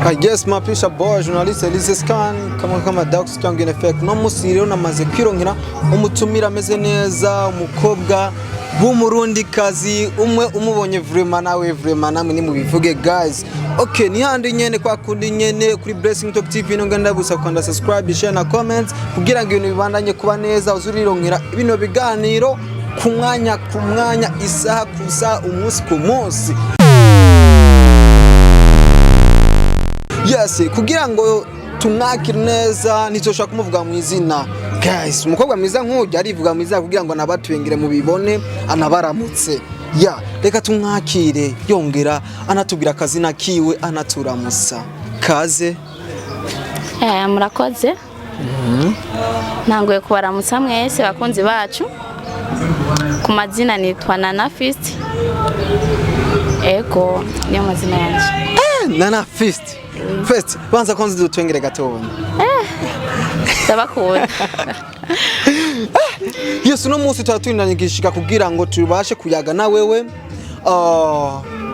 I guess mapisha boy journalist Elise Scan kama Dax cyangwa in effect no musiriro namaze kwironkera umutumira ameze neza umukobwa b'umurundi kazi umwe umubonye vraiment nawe vraiment namwe ni mubivuge guys. Okay, ni handi nyene kwa kundi nyene kuri Blessing Talk TV no ngenda gusa kwanda subscribe share na comment kugira ngo ibintu bibandanye kuba neza uzurironkera ibintu biganiro ku mwanya isaha kusa umunsi ku munsi. Yes, kugira ngo tumwakire neza ntizoshaka kumuvuga mu izina. Guys, umukobwa mwiza nk'ujya arivuga mu izina kugira ngo nabatwengere mu bibone anabaramutse. Ya, reka tumwakire yongera anatubwira akazina kiwe anaturamusa. Kaze. Murakoze. Nangoye kubaramutsa mwese bakunzi bacu. Ku mazina nitwa Nana Fist. Ego, niyo mazina yanje. Nana Fist. Fist, banza konzi dutwengere gatonya. Ndabakunda. Yesu no munsi taturinanyigishika kugira ngo tubashe kuyaga na wewe.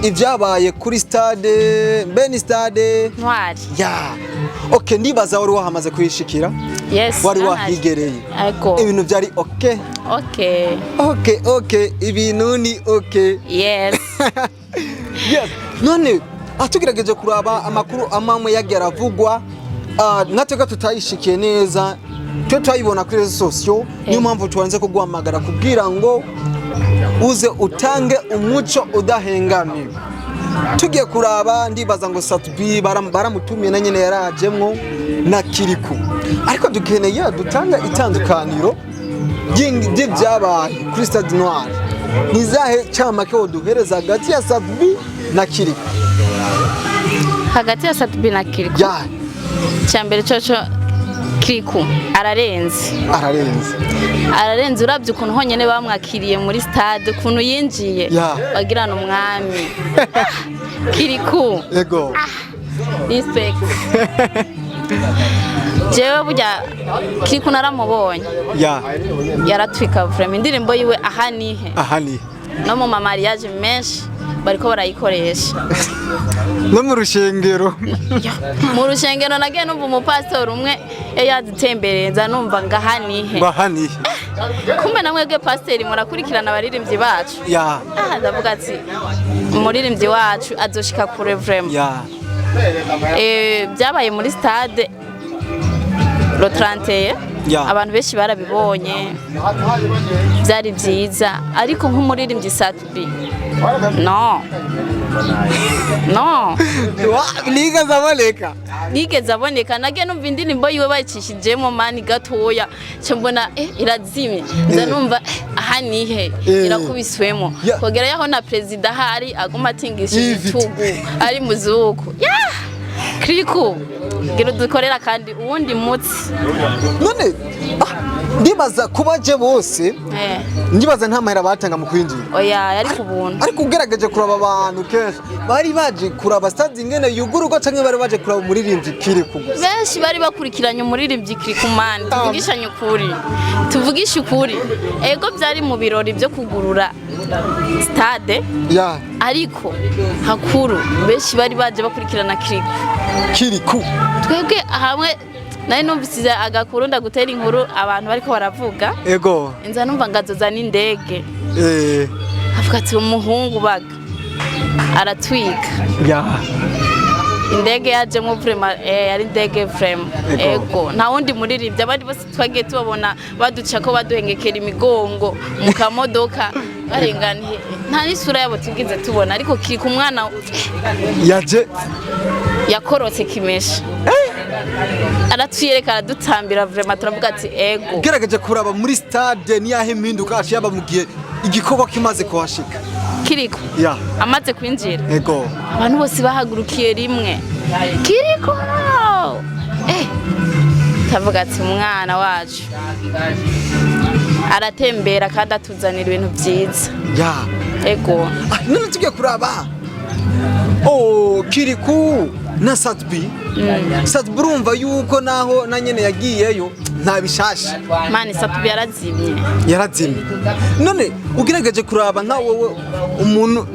Ivyabaye kuri stade, Beni Stade Intwari. Yeah. Okay, ndibaza wari wahamaze kwishikira. Yes. Wari wahigereye. Ego. Ibintu byari okay. Okay, ibintu ni okay. Yes. Yes. None atugerageje kuraba amakuru amamwe yageravugwa nateka tutayishikiye neza cyo twayibona kuri rezo sosio niyo mpamvu tubanze kuguhamagara kugira ngo uze utange umuco udahengamye. Tugiye kuraba ndibaza ngo Satbi baramutumiye na nyene yarajemwo na Kiriku, ariko dukeneye dutanga itandukaniro by'ibyabaye kuri Stade Intwari. Nizahe camake woduhereza hagati ya Satbi na Kiriku? Hagati ya Satbi na Kiriku. Yeah. Cyambere cyoco Kiriku ararenze urabye ukuntu honyene bamwakiriye muri stade ukuntu yinjiye bagirana umwami. Kiriku ego respect. Jewe burya Kiriku naramubonye yaratwika vraiment indirimbo yiwe ahanihe no mu mariage menshi bariko barayikoresha no mu rushengero nagiye numva umupastor umwe yadutembereza numva ngahanihe kumbe namwege pastor murakurikirana abaririmbyi bacu ndavuga ati umuririmbyi wacu azoshika kure vraiment byabaye muri stade le 31 abantu benshi barabibonye byari byiza ariko nk'umuririmbyi Satbi no nigeze aboneka nagiye numva indirimbo yiwe bayicishijemo mani gatoya cyo mbona irazimye nza numva ahanihe irakubiswemo kogera yaho na president hari aguma atingisha igitugu ari muzuko Kiriku gero dukorera kandi uwundi mutsi none ndibaza kubaje bose ndibaza nta mahera batanga mu kwinjira oya yari kubuntu ariko ugerageje kuraba abantu kenshi bari baje kuraba stade ingene yugurugo canke bari baje kuraba umuririmbyi Kiriku gusa benshi bari bakurikiranye umuririmbyi Kiriku man tuvugisha ukuri ego byari mu birori byo kugurura stade ariko hakuru benshi bari baje bakurikirana Kiriku twebwe hamwe nari numvise agakuru ndagutera inkuru abantu bariko baravuga ego inza numva ngazoza n'indege avuga ati umuhungu baga aratwika indege yaje mu vraiment yari indege vraiment ego nta wundi muririmbyi abandi bose twagiye tubabona baduca ko baduhengekera imigongo mu kamodoka barenganiye nta n'isura yabo tugize tubona ariko Kiriku umwana yaje yakorotse kimesha aratwiyereka aradutambira vraiment turavuga ati ego gerageje kuraba muri stade ni yahe mpinduka ashiyaba mugiye igikorwa kimaze kuhashika Kiriku amaze kwinjira ego abantu bose bahagurukiye rimwe Kiriku tavuga ati umwana wacu aratembera kandi atuzanira ibintu byiza ego none tugiye kuraba Kiriku na Satbi urumva yuko naho na nyene yagiyeyo nta bishasha mani Satbi yarazimye none ugerageje kuraba nka wowe umuntu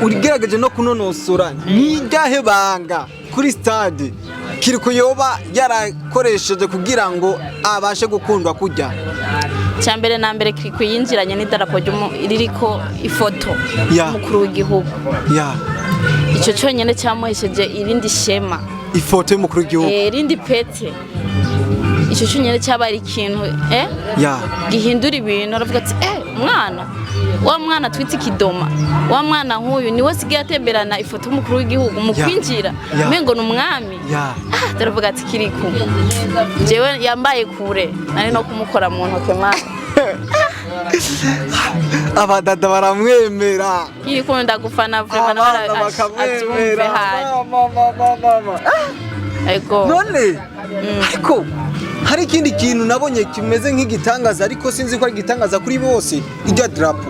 urigerageje no kunonosora ni ryahe banga kuri stade Kiriku yoba yarakoresheje kugira ngo abashe gukundwa kujya? cyambere na mbere Kiriku yinjiranye n'idarapo ririko ifoto y'umukuru w'igihugu. Ico cyonyene cyamuhesheje irindi shema. Ifoto y'umukuru w'igihugu. Irindi pete. Ico cyonyene cyabari ikintu gihindura ibintu, aravuga ati mwana wa mwana twitse ikidoma, wa mwana nk'uyu niwe sigaye atemberana ifoto y'umukuru w'igihugu mu kwinjira mengo n'umwami. Taravuga ati Kiriku jewe yambaye kure nari no kumukora mu ntoke mwana. Abadada baramwemera. Kiriku ndagufana vraiment bakamwemera. Mama. Ego. None ariko hari ikindi kintu nabonye kimeze nk'igitangaza, ariko sinzi ko ari igitangaza kuri bose, iryo drapo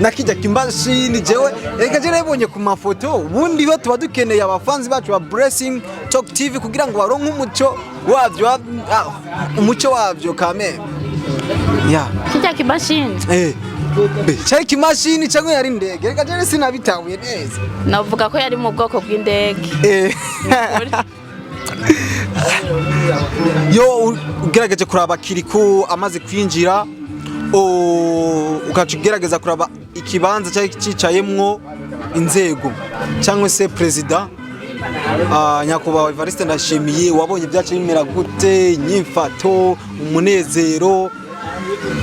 nakijya kimbashini jewe reka je nabonye ku mafoto. Ubundi ho tuba dukeneye abafanzi bacu ba Blessing Talk TV kugira ngo baronke umuco wavyo, umuco wavyo kame kijya kibashini cyari kimashini cyangwa yari indege? Reka je sinabitahuye neza. Navuga ko yari mu bwoko bw'indege. Yo ugerageje kuraba Kiriku amaze kwinjira, ukagerageza kuraba ikibanza cyari cicayemwo inzego cyangwa se president nyakubahwa Evariste Ndashimiye, wabonye byace bimera gute? Inyifato, umunezero,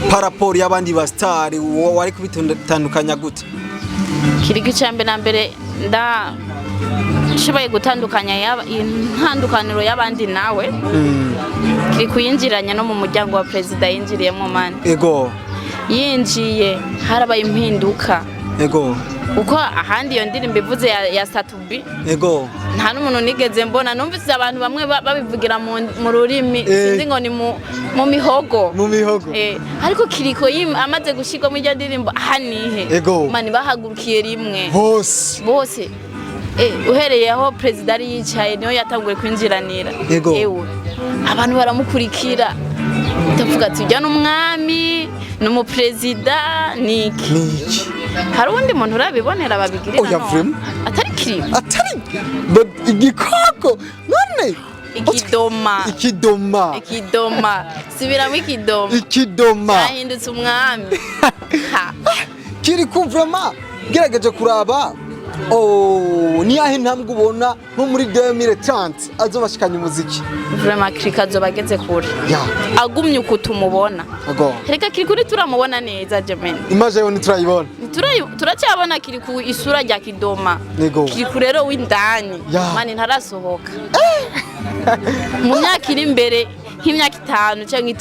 paraporo y'abandi ba star wari kubitandukanya gute? Kiriku cyambe na mbere shibaye gutandukanya intandukaniro y'abandi nawe. Kiriku yinjiranye no mu muryango wa president yinjiriyemo mani. Ego. Yinjiye harabaye impinduka. Ego. Uko ahandi iyo ndirimbo ivuze ya Satubi. Ego. Nta n'umuntu nigeze mbona, numvise abantu bamwe babivugira mu rurimi sinzi ngo ni mu mihogo. Mu mihogo. Ariko Kiriku amaze gushirwa mu iyo ndirimbo ahanihe. Mani bahagurukiye rimwe. Bose. Uhereye aho president ari yicaye niyo yatanguye kwinjiranira. Ewe abantu baramukurikira, ndavuga ati ujya n'umwami n'umupresident niki. Hari undi muntu urabibonera babigirira no atari Kiriku, atari igikoko none ikidoma subiramo ikidoma yahindutse umwami. Kiriku vraiment gerageje kuraba ni ahe ntambwe ubona nko muri 2030 azobashikanya umuziki? Vraiment Kiriku azobageze kure agumye uko tumubona. Reka Kiriku turamubona neza Jemen, image yo ntiturayibona, turacyabona Kiriku isura rya kidoma. Kiriku rero w'indani mani ntarasohoka mu myaka iri imbere nk'imyaka 5 cyangwa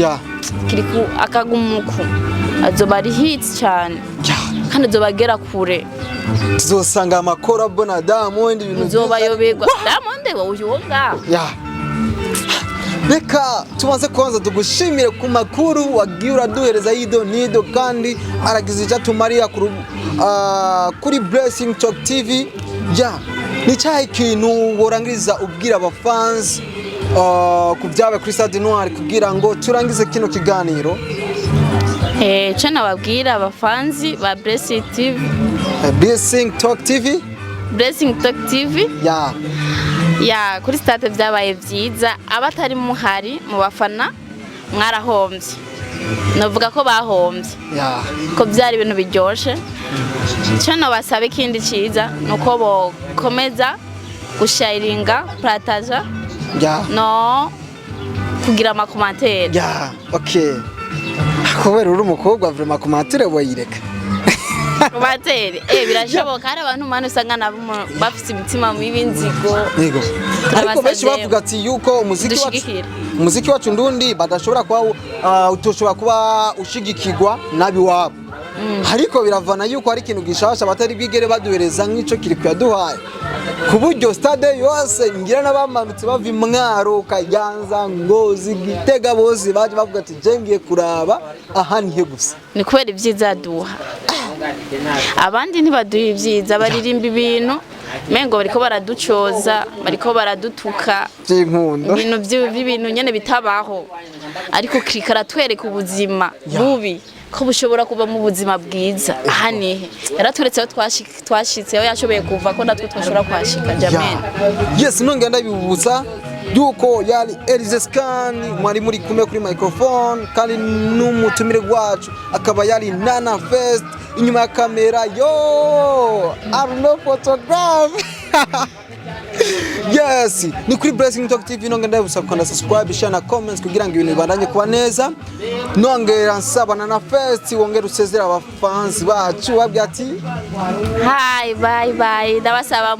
3 Kiriku akagumuku azoba ari hits cyane kandi azobagera kure. Tuzosanga amakorabo na Diamond ibintu zobayoberwa. Diamond woyonga reka tumaze kwanza tugushimire ku makuru wagiye uraduhereza yido nido, kandi aragize icyo tumariya kuri Blessing Talk TV. Ni cyahe kintu worangiriza ubwira abafans ku byawe kuri Stade Intwari kugira ngo turangize kino kiganiro? Cyo nababwira abafanzi ba Blessing TV, Blessing Talk TV, Blessing Talk TV kuri Stade byabaye byiza. Abatari muhari mu bafana mwarahombye, navuga ko bahombye ko byari ibintu biryoshe. Cyo nabasaba ikindi cyiza nuko bokomeza gusharinga, partager no kugira amakomantere. Kubera uri umukobwa vraiment komantere boyireka. Komantere birashoboka, hari abantu manu usanga nabo bafite imitima mibi inzigo. Ariko benshi bavuga ati yuko umuziki wacu ndundi badashobora kuba utoshobora kuba ushigikirwa nabi wabo. Ariko biravana yuko hari ikintu gishasha batari bigere baduhereza nk'ico Kiriku yaduhaye, ku buryo stade yose ngira n'abamanutse bava Imwaro, Kayanza, Ngozi, Gitega bose baje bavuga ati jengiye kuraba aha nihe gusa. Ni kubera ibyiza duha, abandi ntibaduha ibyiza, baririmba ibintu mengo bariko baraducoza, bariko baradutuka ibintu by'ibintu nyene bitabaho. Ariko Kiriku aratwereka ubuzima bubi ko bushobora kuba mu buzima bwiza aha nihe yaraturetse aho twashitseho yashoboye kuva ko natwe twashobora kwashika jamen. Yes, nonge ndabibutsa yuko yari Elizescan mwari muri kumwe kuri microphone kandi n'umutumire wacu akaba yari Nana Fest inyuma ya kamera yo Arno photograph. Yes, ni kuri Blessing Talk TV nonge ndabibutsa kanda subscribe share na comments kugira ngo ibintu bibandanye kuba neza. Nonge nsaba Nana Fest wongera usezera abafans bacu wabwi ati hi bye bye ndabasaba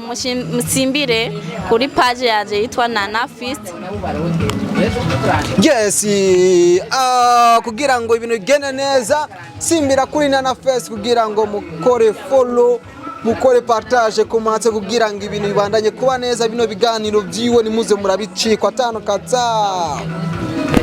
musimbire kuri page yaje yitwa Nana Fest. Yes, kugira ngo ibintu bigende neza simbira kuri Nana Fest kugira ngo mukore follow mukore partage komante kugira ngo ibintu bibandanye kuba neza bino biganiro byiwe nimuze murabicikwa atano kata.